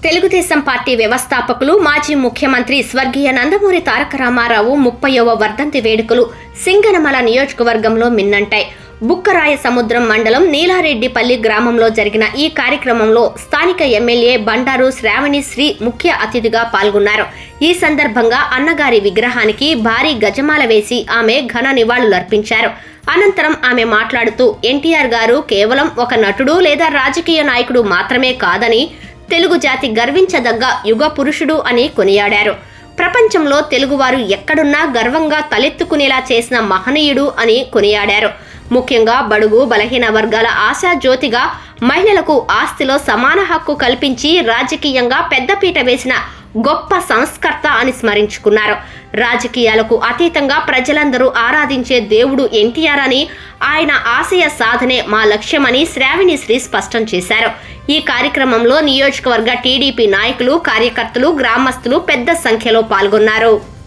Telugu Desam party వ్యవస్థాపకులు మాజీ ముఖ్యమంత్రి స్వర్గీయ నందమూరి తారక రామారావు 30వ వర్ధంతి వేడుకలు సింగనమల నియోజకవర్గంలో మిన్నంటాయి. బుక్కరాయ సముద్రం మండలం నీలారెడ్డిపల్లి గ్రామంలో జరిగిన ఈ కార్యక్రమంలో స్థానిక ఎమ్మెల్యే బండారు శ్రావణిశ్రీ ముఖ్య అతిథిగా పాల్గొన్నారు. ఈ సందర్భంగా అన్నగారి విగ్రహానికి భారీ గజమాల వేసి ఆమె ఘన నివాళులర్పించారు. అనంతరం ఆమె మాట్లాడుతూ ఎన్టీఆర్ గారు కేవలం ఒక నటుడు లేదా రాజకీయ నాయకుడు మాత్రమే కాదని, తెలుగు జాతి గర్వించదగ్గ యుగ పురుషుడు అని కొనియాడారు. ప్రపంచంలో తెలుగువారు ఎక్కడున్నా గర్వంగా తలెత్తుకునేలా చేసిన మహనీయుడు అని కొనియాడారు. ముఖ్యంగా బడుగు బలహీన వర్గాల ఆశాజ్యోతిగా మహిళలకు ఆస్తిలో సమాన హక్కు కల్పించి రాజకీయంగా పెద్దపీట వేసిన గొప్ప సంస్కర్త అని స్మరించుకున్నారు. రాజకీయాలకు అతీతంగా ప్రజలందరూ ఆరాధించే దేవుడు ఎన్టీఆర్ అని, ఆయన ఆశయ సాధనే మా లక్ష్యమని శ్రావణిశ్రీ స్పష్టం చేశారు. ఈ కార్యక్రమంలో నియోజకవర్గ టీడీపీ నాయకులు, కార్యకర్తలు, గ్రామస్తులు పెద్ద సంఖ్యలో పాల్గొన్నారు.